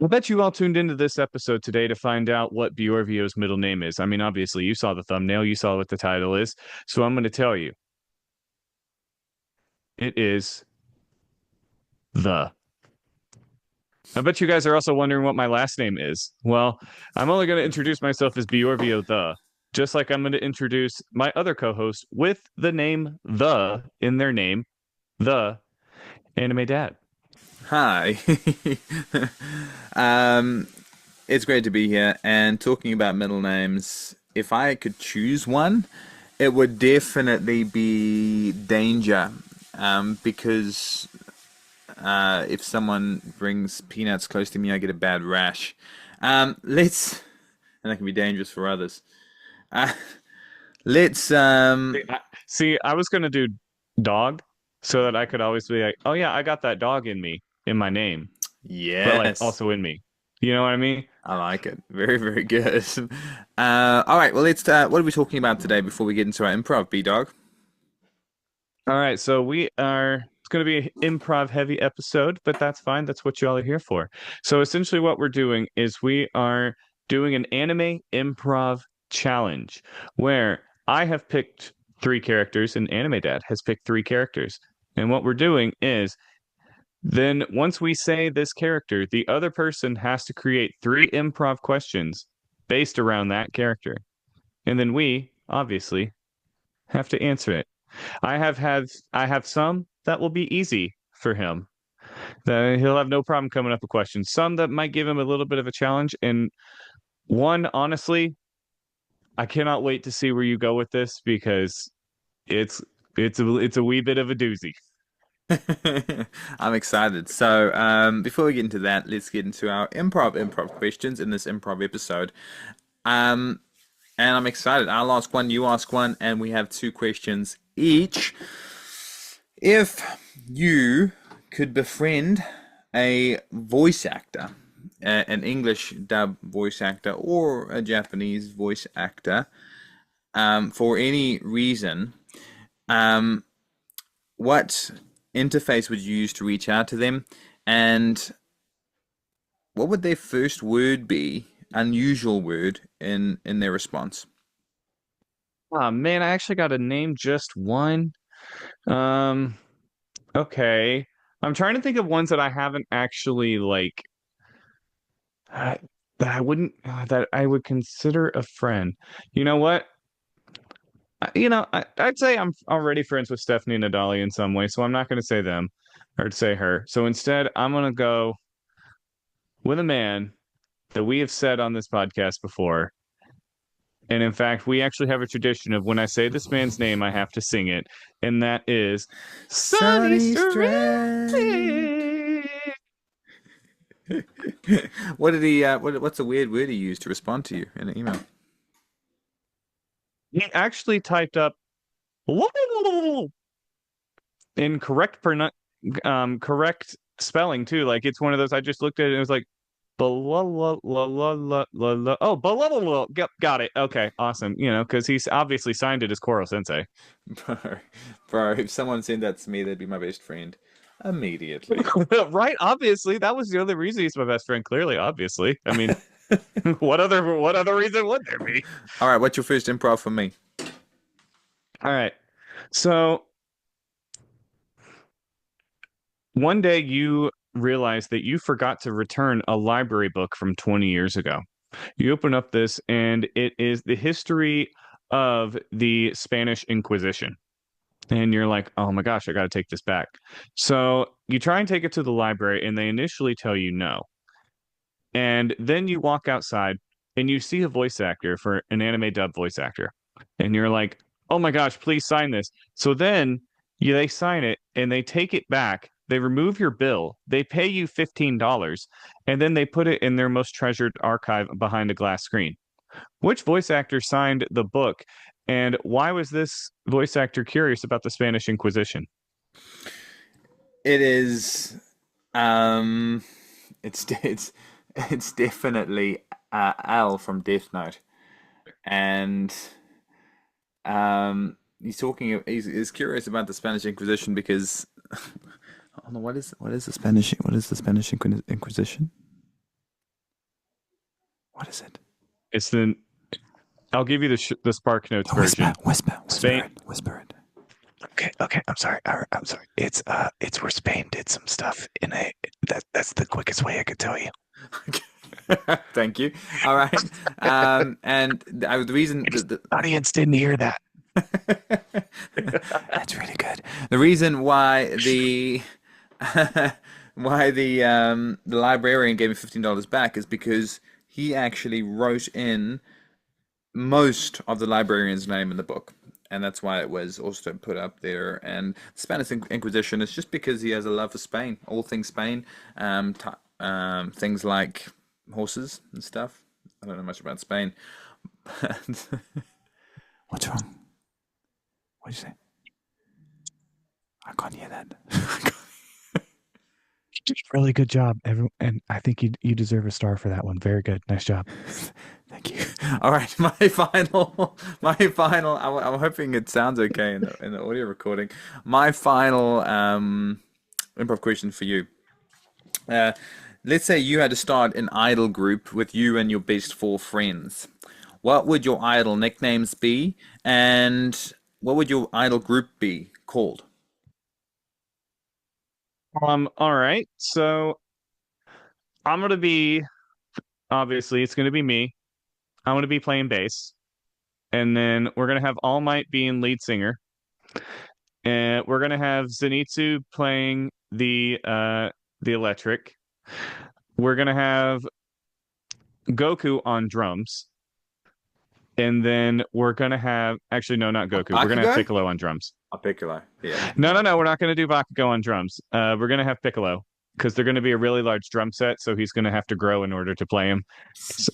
I bet you all tuned into this episode today to find out what Bjorvio's middle name is. I mean, obviously, you saw the thumbnail, you saw what the title is. So I'm going to tell you it is the. I bet you guys are also wondering what my last name is. Well, I'm only going to introduce myself as Bjorvio the, just like I'm going to introduce my other co host with the name the in their name, the anime dad. Hi. um, it's great to be here. And talking about middle names, if I could choose one, it would definitely be Danger. Because if someone brings peanuts close to me, I get a bad rash. And that can be dangerous for others. Uh, let's, See, I was going to do dog so that I could always be like, oh, yeah, I got that dog in me, in my name, but like yes. also in me. You know what I mean? I like it. Very, very good. All right. Well, what are we talking about today before we get into our improv, B Dog? All right, so it's going to be an improv heavy episode, but that's fine. That's what you all are here for. So essentially, what we're doing is we are doing an anime improv challenge where I have picked three characters and Anime Dad has picked three characters. And what we're doing is then once we say this character, the other person has to create three improv questions based around that character. And then we, obviously, have to answer it. I have some that will be easy for him. That he'll have no problem coming up with questions. Some that might give him a little bit of a challenge. And one, honestly, I cannot wait to see where you go with this because it's it's a wee bit of a doozy. I'm excited. So, before we get into that, let's get into our improv questions in this improv episode. Um, and I'm excited. I'll ask one, you ask one, and we have two questions each. If you could befriend a voice actor, an English dub voice actor or a Japanese voice actor, for any reason, um, what interface would you use to reach out to them? And what would their first word be, unusual word, in their response? Oh man, I actually got to name just one. Um, okay. I'm trying to think of ones that I haven't actually like uh, that I wouldn't that I would consider a friend. You know what? I'd say I'm already friends with Stephanie Nadali in some way, so I'm not going to say them or say her. So instead, I'm going to go with a man that we have said on this podcast before. And in fact, we actually have a tradition of when I say this man's name, I have to sing it, and that is Sonny Sunny Strait. Strand. What did he? What's a weird word he used to respond to you in an email? He actually typed up in correct spelling too. Like it's one of those I just looked at it and it was like blah, oh blah. Yep, got it. Okay, awesome. Because he's obviously signed it as Koro Sensei. Bro, bro, if someone sent that to me, they'd be my best friend immediately. Right? Obviously, that was the other reason he's my best friend. Clearly, obviously. I mean, what other reason would there be? All right, what's your first improv for me? All right. So one day you realize that you forgot to return a library book from 20 years ago. You open up this, and it is the history of the Spanish Inquisition. And you're like, oh my gosh, I got to take this back. So you try and take it to the library, and they initially tell you no. And then you walk outside and you see a voice actor for an anime dub voice actor. And you're like, oh my gosh, please sign this. So then they sign it and they take it back. They remove your bill. They pay you $15 and then they put it in their most treasured archive behind a glass screen. Which voice actor signed the book? And why was this voice actor curious about the Spanish Inquisition? It is, um, it's definitely Al from Death Note, and he's curious about the Spanish Inquisition because, hold on, what is the Spanish Inquisition? What is it? It's the. I'll give you the Spark Notes No, whisper, version. whisper Spain. it, whisper it. Okay, okay. I'm sorry. I'm sorry. It's where Spain did some stuff in a. That's the quickest way I could tell you. Thank you. All right. And the reason the Audience didn't hear that. that's really good. The reason why the the librarian gave me $15 back is because he actually wrote in most of the librarian's name in the book. And that's why it was also put up there. And the Spanish Inquisition is just because he has a love for Spain, all things Spain, things like horses and stuff. I don't know much about Spain. What's wrong? What did you say? I can't hear that. You did a really good job, everyone, and I think you deserve a star for that one. Very good. Nice job. Thank you. All right, my final. I'm hoping it sounds okay in the audio recording. My final improv question for you. Uh, let's say you had to start an idol group with you and your best four friends. What would your idol nicknames be, and what would your idol group be called? All right. So I'm gonna be obviously it's gonna be me. I'm gonna be playing bass, and then we're gonna have All Might being lead singer, and we're gonna have Zenitsu playing the electric. We're gonna have Goku on drums, and then we're gonna have actually no, not Goku. We're gonna have Bakugo? Piccolo on drums. A Piccolo. Yeah. No. We're not gonna do Bakugo on drums. We're gonna have Piccolo because they're gonna be a really large drum set, so he's gonna have to grow in order to play him.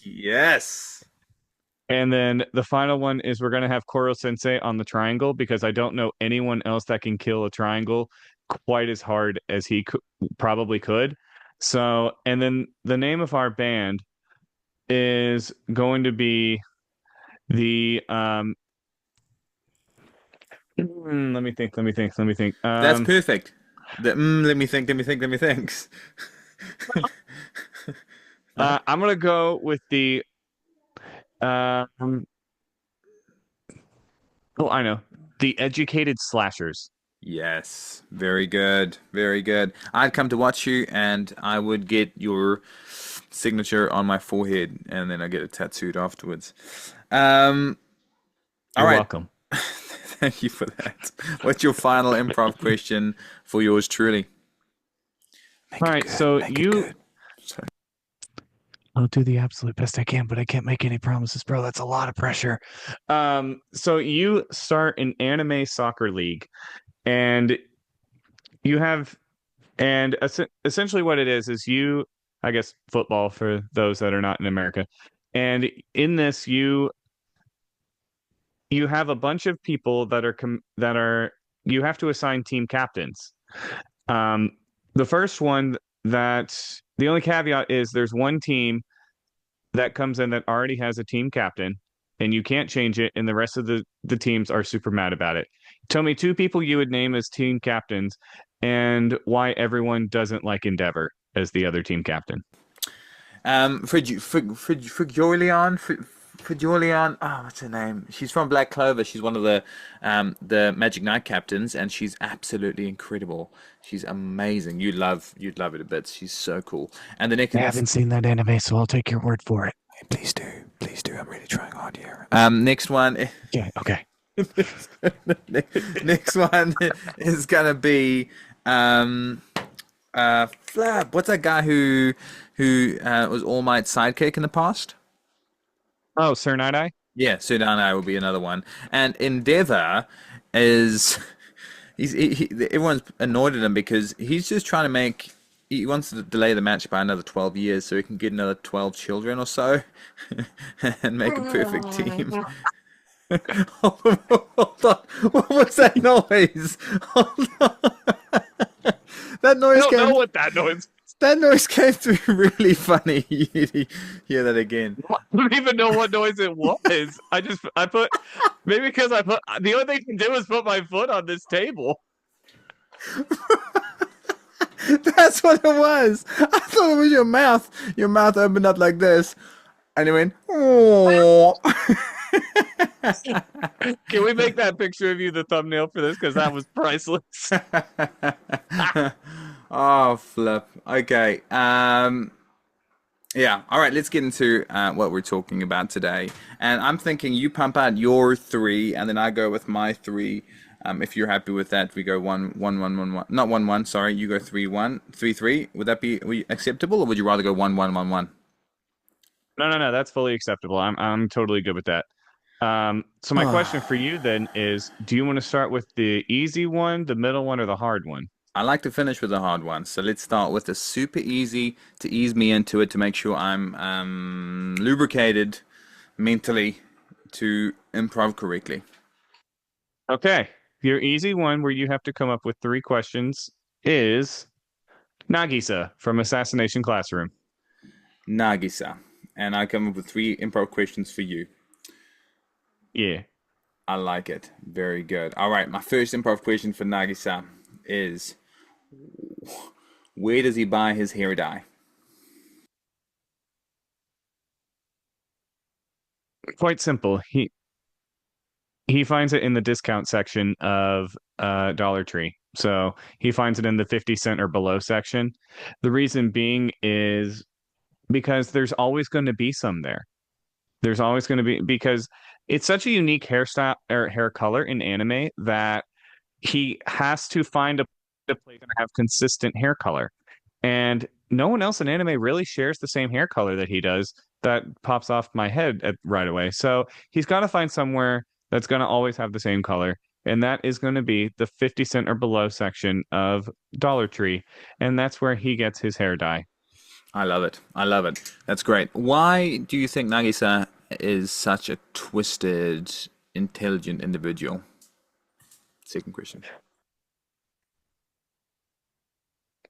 Yes. And then the final one is we're going to have Koro Sensei on the triangle because I don't know anyone else that can kill a triangle quite as hard as he probably could. So, and then the name of our band is going to be the let me think. That's perfect. Let me think. Let me think. I'm going to go with the um oh, I know. The Educated Slashers. Yes, very good, very good. I'd come to watch you, and I would get your signature on my forehead, and then I get it tattooed afterwards. Um, all You're right. welcome. Thank you for that. What's your final improv question for yours truly? Make All it right, good. so Make it you good. I'll do the absolute best I can, but I can't make any promises, bro. That's a lot of pressure. so you start an anime soccer league, and you have and essentially what it is you, I guess, football for those that are not in America. And in this you have a bunch of people that are you have to assign team captains. Um, the first one that the only caveat is there's one team that comes in that already has a team captain, and you can't change it, and the rest of the teams are super mad about it. Tell me two people you would name as team captains and why everyone doesn't like Endeavor as the other team captain. Frigolion, Frigolion. Oh, what's her name? She's from Black Clover. She's one of the Magic Knight captains, and she's absolutely incredible. She's amazing. You'd love it a bit. She's so cool. And the I next haven't seen that anime, so I'll take your word for it. Hey, please do, please do. I'm really trying hard here. Next one. Yeah, okay. Next one is gonna be Flap. What's that guy who was All Might's sidekick in the past? Oh, Sir Night Eye? Yeah, Sudanai will be another one. And Endeavor is everyone's annoyed at him because he's just trying to make he wants to delay the match by another 12 years so he can get another 12 children or so and make a perfect team. Hold on. What was that noise? Hold on. That I noise don't know came what that noise. that noise came through really funny. You need to hear that again. I don't even know what noise it was. I put maybe because I put the only thing I can do is put my foot on this table. That's what it was. I thought it was your mouth. Your mouth opened up like this. And he went, oh. Can we make that picture of you the thumbnail for this? Because that was priceless. Oh, flip. Okay. Yeah. All right. Let's get into what we're talking about today. And I'm thinking you pump out your three, and then I go with my three. If you're happy with that, we go one. Not 1-1. Sorry, you go 3-1, 3-3. Would that be acceptable, or would you rather go 1-1-1-1? No, no, no. That's fully acceptable. I'm totally good with that. So my question for you then is, do you want to start with the easy one, the middle one, or the hard one? I like to finish with a hard one, so let's start with a super easy to ease me into it to make sure I'm lubricated mentally to improv correctly. Okay. Your easy one, where you have to come up with three questions, is Nagisa from Assassination Classroom. Nagisa. And I come up with three improv questions for you. Yeah. I like it. Very good. All right, my first improv question for Nagisa is where does he buy his hair dye? Quite simple. He finds it in the discount section of Dollar Tree. So he finds it in the 50 cent or below section. The reason being is because there's always going to be some there. There's always going to be, because it's such a unique hairstyle or hair color in anime that he has to find a place to have consistent hair color. And no one else in anime really shares the same hair color that he does. That pops off my head right away. So he's got to find somewhere that's going to always have the same color. And that is going to be the 50 cent or below section of Dollar Tree. And that's where he gets his hair dye. I love it. I love it. That's great. Why do you think Nagisa is such a twisted, intelligent individual? Second question.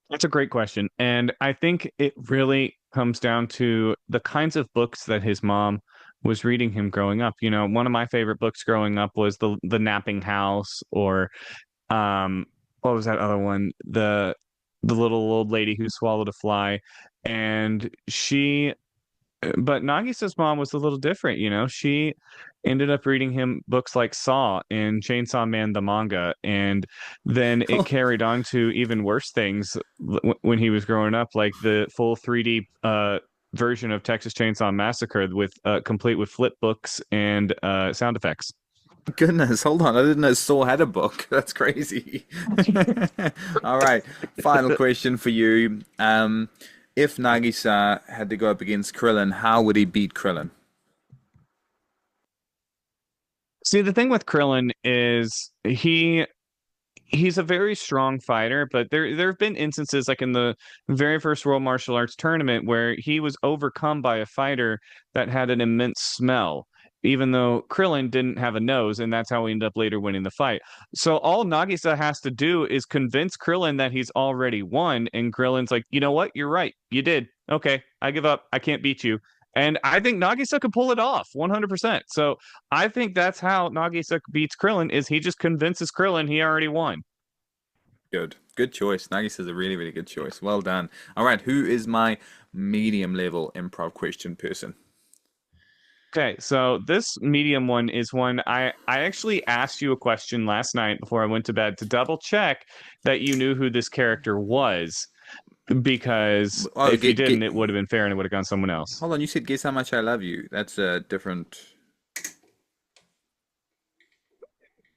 That's a great question. And I think it really comes down to the kinds of books that his mom was reading him growing up. You know, one of my favorite books growing up was the Napping House, or um what was that other one? The little old lady who swallowed a fly. And but Nagisa's mom was a little different, you know. She ended up reading him books like Saw and Chainsaw Man the manga, and then it carried on to even worse things when he was growing up, like the full 3D version of Texas Chainsaw Massacre with complete with flip books and sound effects. Goodness, hold on. I didn't know Saul had a book. That's crazy. All right. Final question for you. If Nagisa had to go up against Krillin, how would he beat Krillin? See, the thing with Krillin is he's a very strong fighter, but there have been instances like in the very first World Martial Arts tournament where he was overcome by a fighter that had an immense smell, even though Krillin didn't have a nose, and that's how he ended up later winning the fight. So all Nagisa has to do is convince Krillin that he's already won, and Krillin's like, you know what? You're right. You did. Okay, I give up. I can't beat you. And I think Nagisa could pull it off 100%. So I think that's how Nagisa beats Krillin is he just convinces Krillin he already won. Good. Good choice. Nagisa's a really, really good choice. Well done. All right. Who is my medium level improv question person? Okay, so this medium one is one I actually asked you a question last night before I went to bed to double check that you knew who this character was, because Oh, if you didn't, it would have been fair and it would have gone someone else. hold on. You said guess how much I love you. That's a different.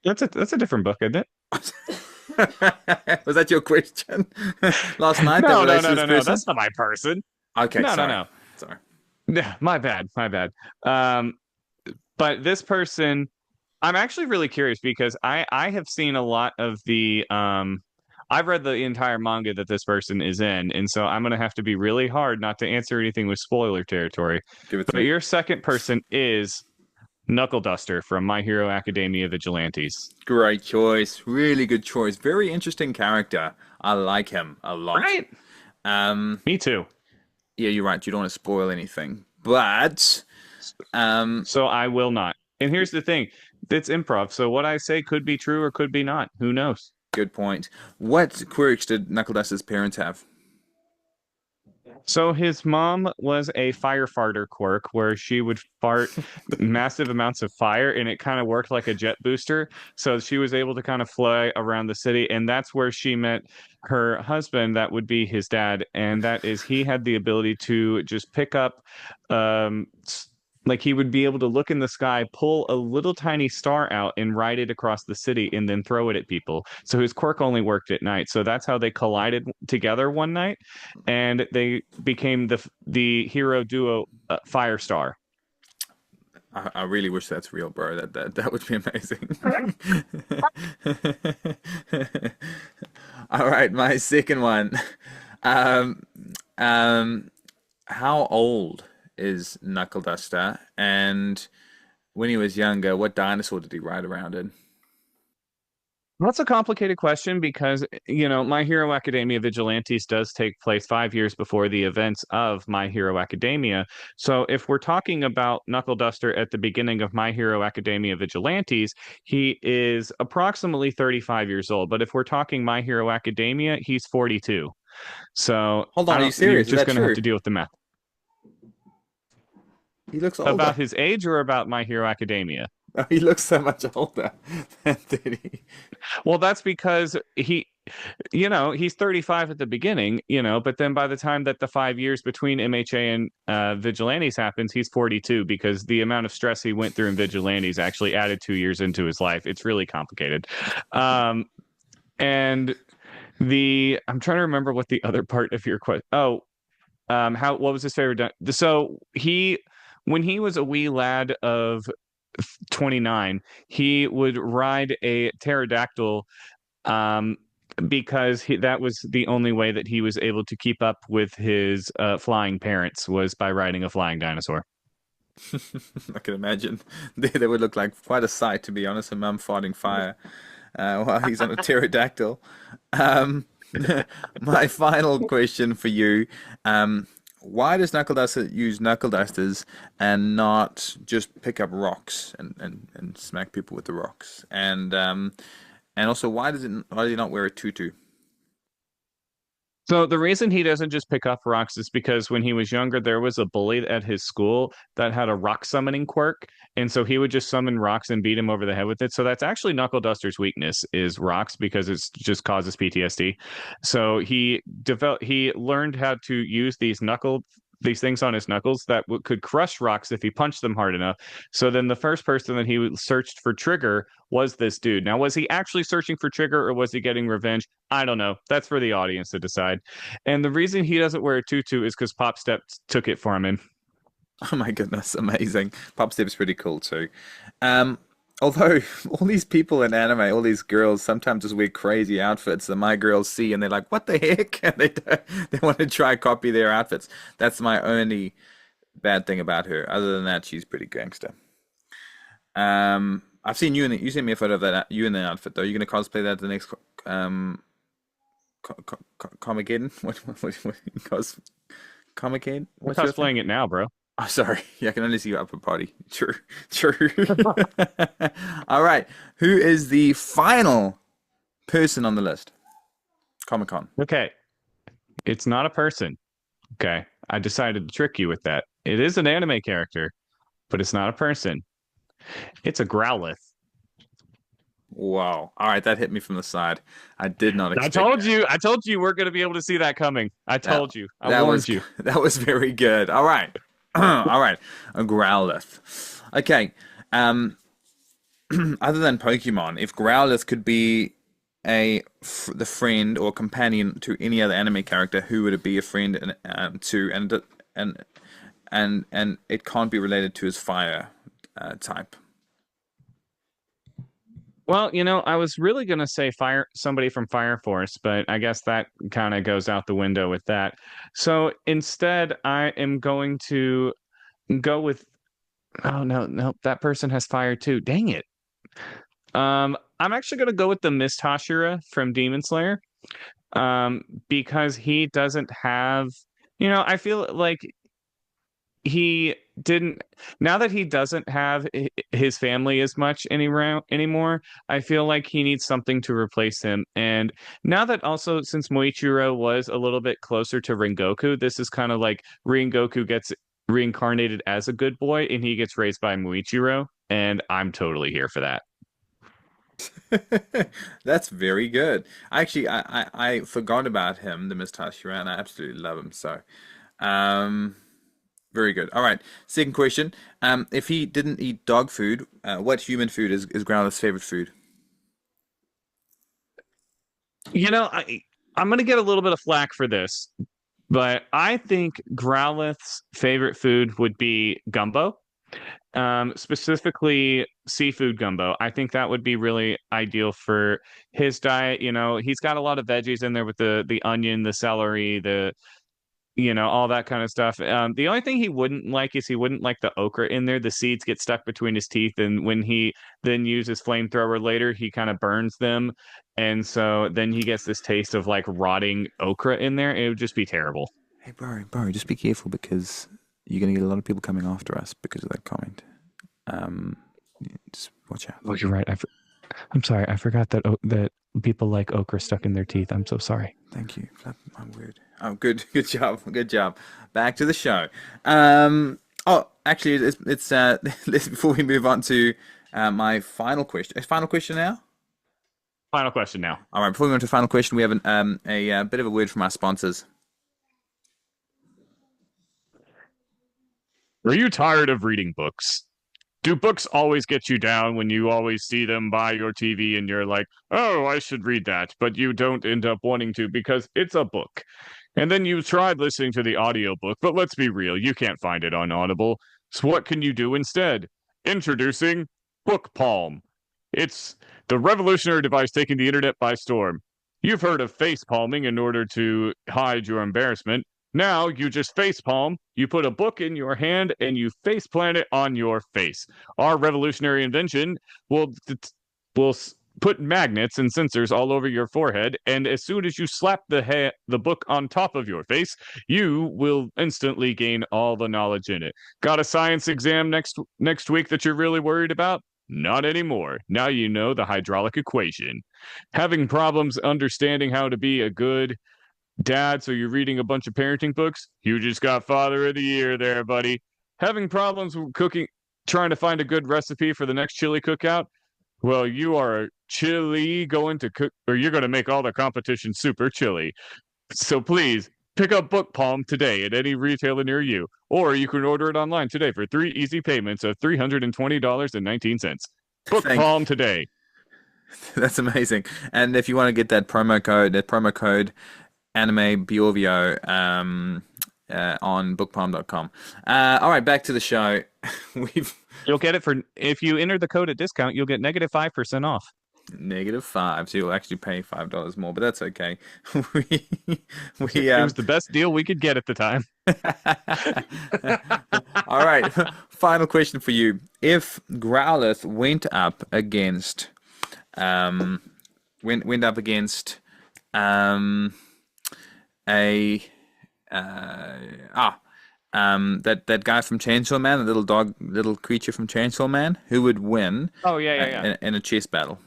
That's a different book, isn't it? Was that your question last night that No, no, relates to no, this no, no. person? That's not my person. Okay, No, no, sorry. no. Sorry. Yeah, my bad, my bad. Um, but this person, I'm actually really curious because I have seen a lot of the I've read the entire manga that this person is in, and so I'm gonna have to be really hard not to answer anything with spoiler territory. Give it to But me. your second person is Knuckle Duster from My Hero Academia Vigilantes. Great choice. Really good choice. Very interesting character. I like him a lot. Right? Um, Me too. yeah, you're right. You don't want to spoil anything. But um, So I will not. And here's the thing. It's improv, so what I say could be true or could be not. Who knows? good point. What quirks did Knuckle Duster's parents have? So his mom was a firefighter quirk where she would fart massive amounts of fire and it kind of worked like a jet booster. So she was able to kind of fly around the city. And that's where she met her husband, that would be his dad. And that is he had the ability to just pick up um like he would be able to look in the sky, pull a little tiny star out and ride it across the city and then throw it at people. So his quirk only worked at night. So that's how they collided together one night and they became the hero duo Firestar. I really wish that's real, bro. That would be amazing. All right, my second one. Um, um, how old is Knuckle Duster? And when he was younger, what dinosaur did he ride around in? That's a complicated question because, My Hero Academia Vigilantes does take place 5 years before the events of My Hero Academia. So if we're talking about Knuckle Duster at the beginning of My Hero Academia Vigilantes, he is approximately 35 years old. But if we're talking My Hero Academia, he's 42. So Hold I on, are you don't, you're serious? Is just that going to have true? to deal with the math. He looks About older. his age or about My Hero Academia? He looks so much older than did he? Well, that's because he's 35 at the beginning, but then by the time that the 5 years between MHA and Vigilantes happens, he's 42 because the amount of stress he went through in Vigilantes actually added 2 years into his life. It's really complicated. Um, and I'm trying to remember what the other part of your question. Oh, what was his favorite? So when he was a wee lad of 29, he would ride a pterodactyl um, because that was the only way that he was able to keep up with his flying parents was by riding a flying dinosaur. I can imagine. They would look like quite a sight, to be honest. A mum farting fire while he's on a pterodactyl. Um, my final question for you. Why does Knuckle Duster use Knuckle Dusters and not just pick up rocks and smack people with the rocks? And also, why does he not wear a tutu? So the reason he doesn't just pick up rocks is because when he was younger, there was a bully at his school that had a rock summoning quirk, and so he would just summon rocks and beat him over the head with it. So that's actually Knuckle Duster's weakness is rocks because it just causes PTSD. So he learned how to use these things on his knuckles that could crush rocks if he punched them hard enough. So then the first person that he searched for Trigger was this dude. Now, was he actually searching for Trigger or was he getting revenge? I don't know. That's for the audience to decide. And the reason he doesn't wear a tutu is because Pop Step took it from him. Oh my goodness, amazing. Pop Step's pretty cool too. Um, although all these people in anime, all these girls sometimes just wear crazy outfits that my girls see and they're like, "What the heck?" And they want to try copy their outfits. That's my only bad thing about her. Other than that, she's pretty gangster. I've seen you sent me a photo of that you in the outfit though. You're gonna cosplay that at the next um Comic-Con? What Comic-Con? We're What's your thing? cosplaying it now, bro. Oh, sorry. Yeah, I can only see your upper body. True. True. All right. Who is the final person on the list? Comic Con. Okay. It's not a person. Okay. I decided to trick you with that. It is an anime character, but it's not a person. It's a Growlithe. Wow. All right, that hit me from the side. I did not I expect told that. you. I told you we're going to be able to see that coming. I That told you. I that was warned you. that was very good. All right. All right. A Growlithe. Okay. Um other than Pokemon, if Growlithe could be the friend or companion to any other anime character, who would it be a friend to? And and it can't be related to his fire type. Well, I was really going to say somebody from Fire Force, but I guess that kind of goes out the window with that. So instead, I am going to go with. Oh no, no, that person has fire too. Dang it. I'm actually going to go with the Mist Hashira from Demon Slayer. Because he doesn't have. I feel like he didn't now that he doesn't have his family as much anymore, I feel like he needs something to replace him. And now that also since Moichiro was a little bit closer to Rengoku, this is kind of like Rengoku gets reincarnated as a good boy and he gets raised by Moichiro, and I'm totally here for that. That's very good. I forgot about him, the Mr. Hashira, and I absolutely love him. So, um, very good. All right. Second question. If he didn't eat dog food, what human food is Growlithe's favorite food? You know, I'm gonna get a little bit of flack for this, but I think Growlithe's favorite food would be gumbo, specifically seafood gumbo. I think that would be really ideal for his diet. You know, he's got a lot of veggies in there with the onion, the celery, the all that kind of stuff. The only thing he wouldn't like is he wouldn't like the okra in there. The seeds get stuck between his teeth, and when he then uses flamethrower later, he kind of burns them, and so then he gets this taste of like rotting okra in there. It would just be terrible. Hey, bro, just be careful because you're gonna get a lot of people coming after us because of that comment. Um, just watch out. Oh, you're right. I'm sorry. I forgot that that people like okra stuck in their teeth. I'm so sorry. Thank you. Flap my word. Oh, good, good job, good job. Back to the show. Oh, actually, it's before we move on to my final question. Final question now. Final question now. All right, before we go on to the final question, we have a bit of a word from our sponsors. Are you tired of reading books? Do books always get you down when you always see them by your TV and you're like, oh, I should read that, but you don't end up wanting to because it's a book? And then you tried listening to the audiobook, but let's be real, you can't find it on Audible. So what can you do instead? Introducing Book Palm. It's the revolutionary device taking the internet by storm. You've heard of face palming in order to hide your embarrassment. Now you just face palm, you put a book in your hand, and you face plant it on your face. Our revolutionary invention will put magnets and sensors all over your forehead, and as soon as you slap the book on top of your face, you will instantly gain all the knowledge in it. Got a science exam next week that you're really worried about? Not anymore. Now you know the hydraulic equation. Having problems understanding how to be a good dad, so you're reading a bunch of parenting books? You just got Father of the Year there, buddy. Having problems with cooking, trying to find a good recipe for the next chili cookout? Well, you are chili going to cook, or you're going to make all the competition super chili. So please pick up Book Palm today at any retailer near you, or you can order it online today for 3 easy payments of $320.19. Book Thank Palm today. That's amazing. And if you want to get that promo code anime Bjorvio on bookpalm.com. All right, back to the show. We've You'll get it for, if you enter the code at discount, you'll get -5% off. -5, so you'll actually pay $5 more, but that's okay. we It was the best deal we could get at the time. All right, final question for you. If Growlithe went up against went up against a that guy from Chainsaw Man, the little creature from Chainsaw Man, who would win? Oh yeah. In a chess battle.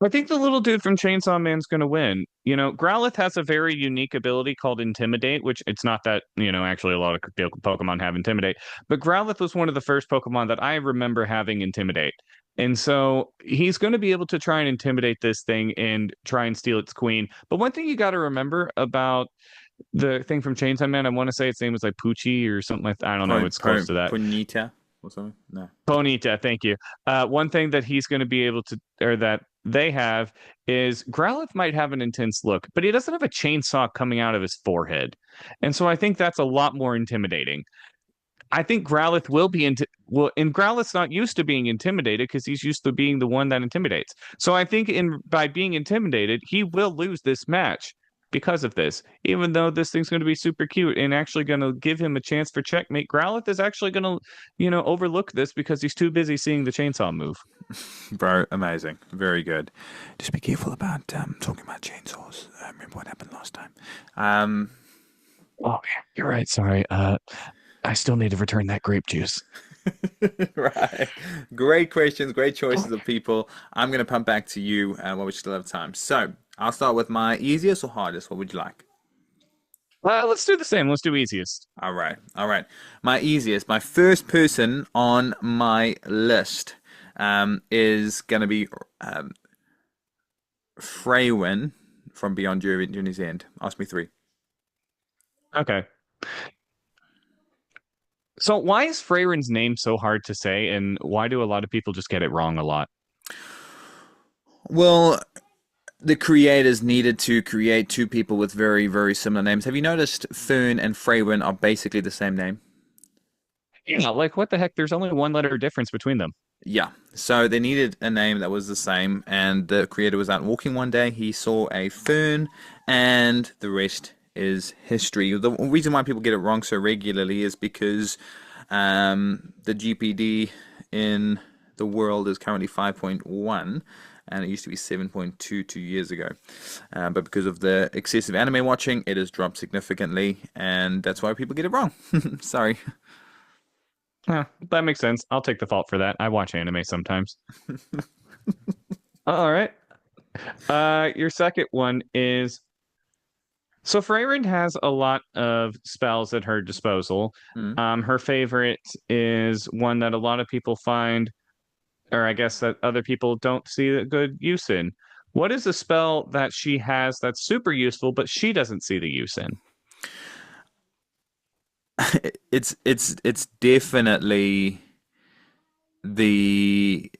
I think the little dude from Chainsaw Man's going to win. You know, Growlithe has a very unique ability called Intimidate, which it's not that, actually a lot of Pokemon have Intimidate, but Growlithe was one of the first Pokemon that I remember having Intimidate. And so he's going to be able to try and intimidate this thing and try and steal its queen. But one thing you got to remember about the thing from Chainsaw Man, I want to say its name was like Poochie or something like that. I don't know. It's close to that. Ponyta or something? No. Ponyta, thank you. One thing that he's going to be able to, or that they have, is Growlithe might have an intense look, but he doesn't have a chainsaw coming out of his forehead. And so I think that's a lot more intimidating. I think Growlithe will be and Growlithe's not used to being intimidated because he's used to being the one that intimidates. So I think by being intimidated, he will lose this match because of this. Even though this thing's going to be super cute and actually going to give him a chance for checkmate, Growlithe is actually going to, overlook this because he's too busy seeing the chainsaw move. Bro, amazing. Very good. Just be careful about talking about chainsaws. Remember what happened last time. Oh, you're right. Sorry. I still need to return that grape juice. Right. Great questions, great choices of people. I'm going to pump back to you while we still have time. So I'll start with my easiest or hardest. What would you like? Let's do the same. Let's do easiest. All right. All right. My easiest, my first person on my list is going to be um, Freywin from Beyond Journey's End. Ask me three. Okay. So why is Freyren's name so hard to say, and why do a lot of people just get it wrong a lot? Well, the creators needed to create two people with very, very similar names. Have you noticed Fern and Freywin are basically the same name? Yeah, like what the heck? There's only one letter difference between them. Yeah. So they needed a name that was the same, and the creator was out walking one day. He saw a fern, and the rest is history. The reason why people get it wrong so regularly is because the GPD in the world is currently 5.1, and it used to be 7.2 2 years ago. But because of the excessive anime watching, it has dropped significantly, and that's why people get it wrong. Sorry. That makes sense. I'll take the fault for that. I watch anime sometimes. All right. Your second one is so Freyrind has a lot of spells at her disposal. Hmm. Her favorite is one that a lot of people find, or I guess that other people don't see a good use in. What is a spell that she has that's super useful, but she doesn't see the use in? It's definitely the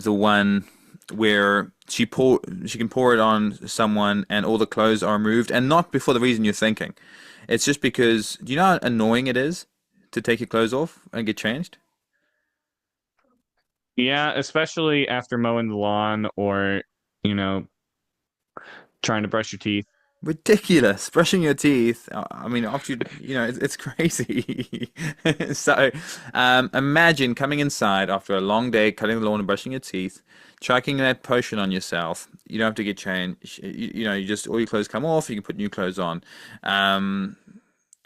one where she can pour it on someone and all the clothes are removed, and not before the reason you're thinking. It's just because, do you know how annoying it is to take your clothes off and get changed? Yeah, especially after mowing the lawn or, you know, trying to brush your teeth. Ridiculous. Brushing your teeth. I mean, after it's crazy. So, imagine coming inside after a long day, cutting the lawn and brushing your teeth, chucking that potion on yourself. You don't have to get changed. You just all your clothes come off. You can put new clothes on. Um,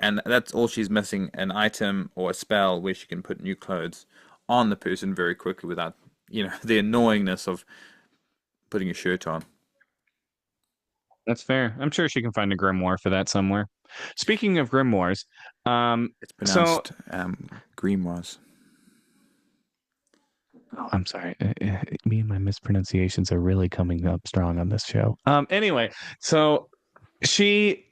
and that's all she's missing, an item or a spell where she can put new clothes on the person very quickly without, the annoyingness of putting a shirt on. That's fair. I'm sure she can find a grimoire for that somewhere. Speaking of grimoires, It's so pronounced grimoires. oh, I'm sorry. Me and my mispronunciations are really coming up strong on this show. Anyway, so she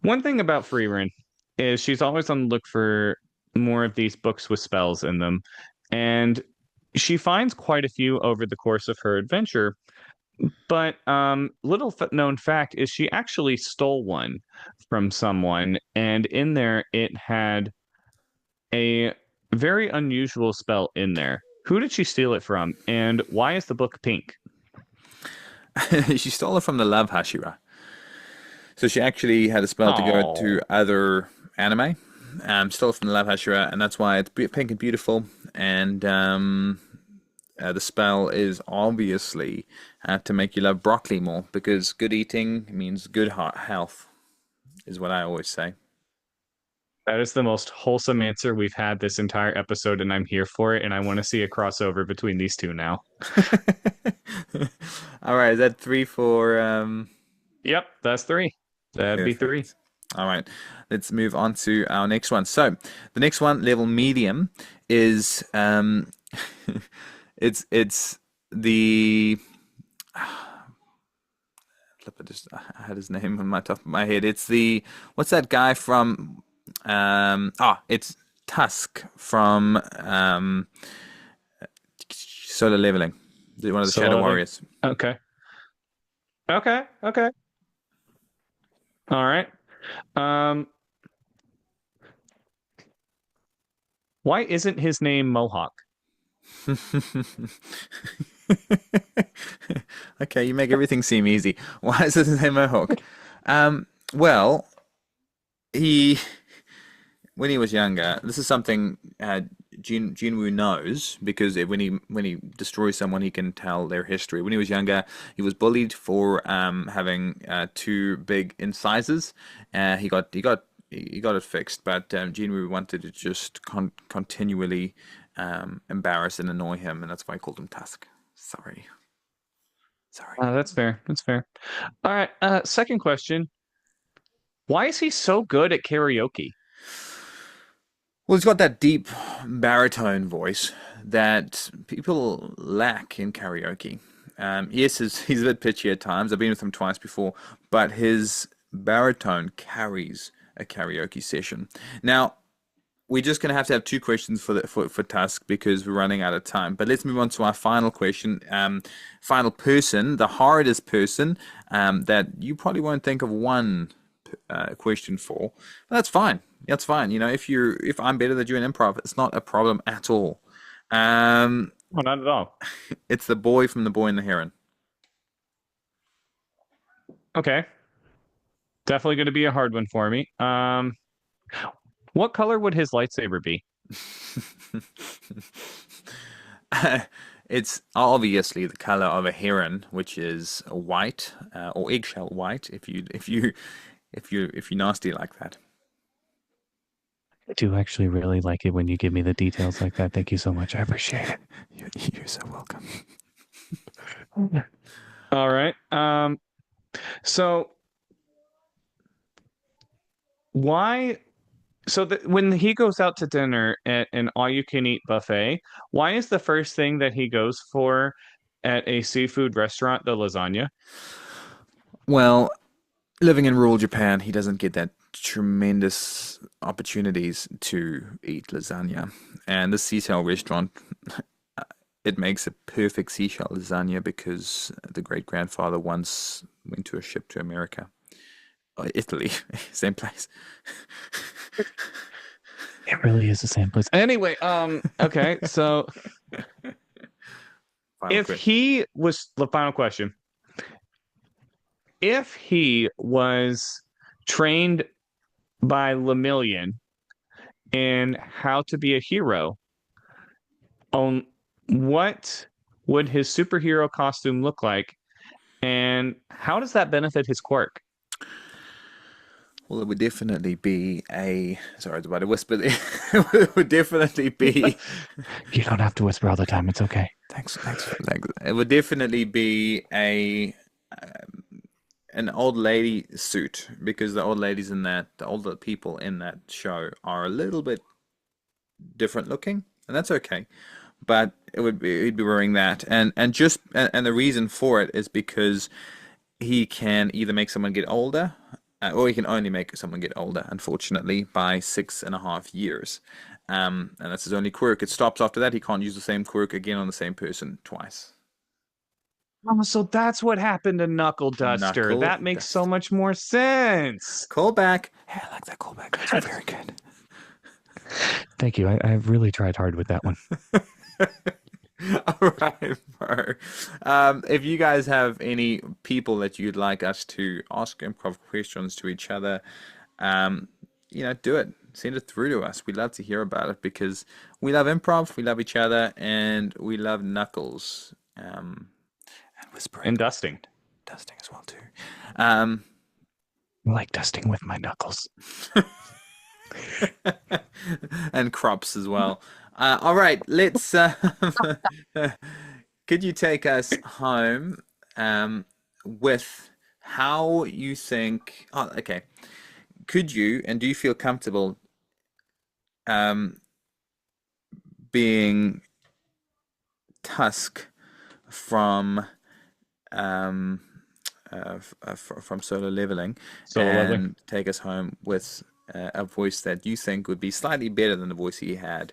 one thing about Freerin is she's always on the look for more of these books with spells in them, and she finds quite a few over the course of her adventure. But little known fact is she actually stole one from someone, and in there it had a very unusual spell in there. Who did she steal it from, and why is the book pink? She stole it from the Love Hashira. So she actually had a spell to go to Oh, other anime, stole it from the Love Hashira, and that's why it's pink and beautiful. And the spell is obviously to make you love broccoli more because good eating means good heart health, is what I always say. that is the most wholesome answer we've had this entire episode, and I'm here for it. And I want to see a crossover between these two now. All right, is that three for Yep, that's three. That'd be three. perfect? All right, let's move on to our next one. So the next one, level medium, is it's the flip. I had his name on my top of my head. It's the what's that guy from? It's Tusk from Solo Leveling, one of the Shadow Solo leveling. Warriors. Okay. Okay. Okay. All right. Um, why isn't his name Mohawk? Okay, you make everything seem easy. Why is his name Mohawk? Well, he when he was younger, this is something Jinwoo knows because when he destroys someone, he can tell their history. When he was younger, he was bullied for having too big incisors. He got he got it fixed, but Gene wanted to just continually embarrass and annoy him, and that's why I called him Tusk. Sorry. Sorry. That's fair. That's fair. All right. Second question. Why is he so good at karaoke? Well, he's got that deep baritone voice that people lack in karaoke. Yes, he's a bit pitchy at times. I've been with him twice before, but his baritone carries a karaoke session. Now, we're just going to have two questions for Tusk because we're running out of time. But let's move on to our final question. Final person, the hardest person that you probably won't think of one question for. But that's fine. That's fine. You know, if I'm better than you in improv, it's not a problem at all. Oh, not at all. It's the boy from The Boy and the Heron. Okay. Definitely going to be a hard one for me. What color would his lightsaber be? It's obviously the color of a heron, which is white or eggshell white. If you're nasty like that. I do actually really like it when you give me the details like that. Thank you so much. I appreciate it. You're so welcome. All right. So why? So when he goes out to dinner at an all-you-can-eat buffet, why is the first thing that he goes for at a seafood restaurant the lasagna? Well, living in rural Japan, he doesn't get that tremendous opportunities to eat lasagna. And the seashell restaurant, it makes a perfect seashell lasagna because the great grandfather once went to a ship to America. Italy, same place. It really is the same place. Anyway, okay, so Final if question. he was the final question, if he was trained by Lemillion in how to be a hero, on what would his superhero costume look like, and how does that benefit his quirk? Well, it would definitely be a. Sorry, I was about to whisper there. It would definitely be. You don't have to whisper all the time. It's okay. Thanks. It would definitely be an old lady suit because the older people in that show are a little bit different looking, and that's okay. But he'd be wearing that, and the reason for it is because he can either make someone get older, or he can only make someone get older, unfortunately, by 6.5 years. And that's his only quirk. It stops after that. He can't use the same quirk again on the same person twice. Oh, so that's what happened to Knuckle Duster. Knuckle That makes so Duster. much more sense. Callback. Hey, I like that callback. That's very good. Thank you. I've really tried hard with that one. All right, bro. If you guys have any people that you'd like us to ask improv questions to each other, do it. Send it through to us. We'd love to hear about it because we love improv, we love each other, and we love Knuckles. And whispering. And dusting. Dusting as well, too. Um, I like dusting with my knuckles. and crops as well. All right, let's. Could you take us home with how you think? Oh, okay. Could you and do you feel comfortable being Tusk from from Solo Leveling Solo and Leveling. take us home with a voice that you think would be slightly better than the voice he had,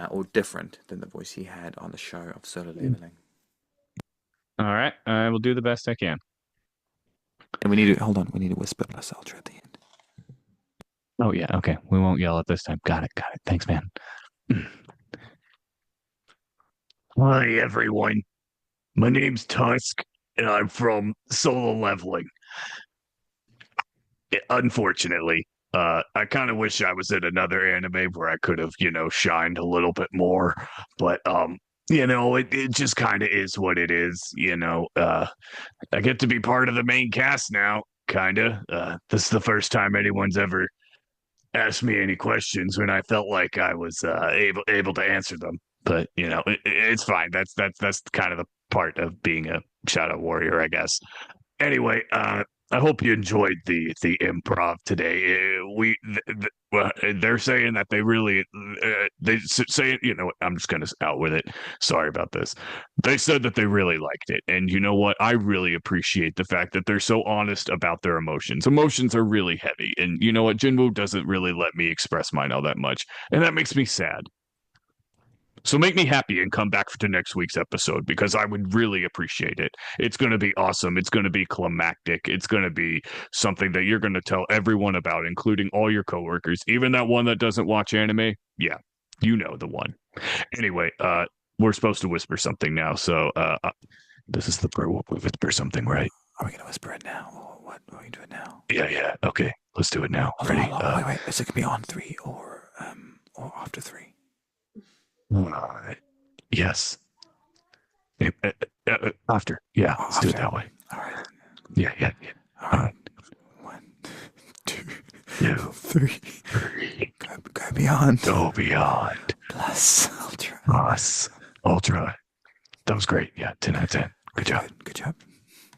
or different than the voice he had on the show of Solo Leveling. All right, I will do the best I can. And we need to hold on. We need to whisper Plus Ultra at the end. Oh, yeah. Okay. We won't yell at this time. Got it. Thanks, man. Hi, everyone. My name's Tusk, and I'm from Solo Leveling. Unfortunately, I kind of wish I was in another anime where I could have, shined a little bit more. But, it just kind of is what it is. I get to be part of the main cast now, kind of. This is the first time anyone's ever ask me any questions when I felt like I was able to answer them. But it's fine. That's kind of the part of being a shadow warrior, I guess. Anyway, I hope you enjoyed the improv today. Well, they're saying that they really they say what, I'm just gonna out with it. Sorry about this. They said that they really liked it, and you know what? I really appreciate the fact that they're so honest about their emotions. Emotions are really heavy, and you know what? Jinwoo doesn't really let me express mine all that much, and that makes me sad. So make me happy and come back to next week's episode because I would really appreciate it. It's going to be awesome. It's going to be climactic. It's going to be something that you're going to tell everyone about, including all your coworkers, even that one that doesn't watch anime. Yeah, you know the one. Anyway, we're supposed to whisper something now. So this is the part where we whisper something, right? Are we gonna whisper it now? Or what? Are we doing it now? Yeah. Okay, let's do it now. Hold Ready? on, wait. Is it gonna be on 3 or after 3? Yes. After. Yeah, let's do it that way. All right. Yeah. All right. 1, 2, 3. Go beyond. Go beyond. Plus ultra. Plus ultra. That was great. Yeah, 10 out of 10. Good job. Good job.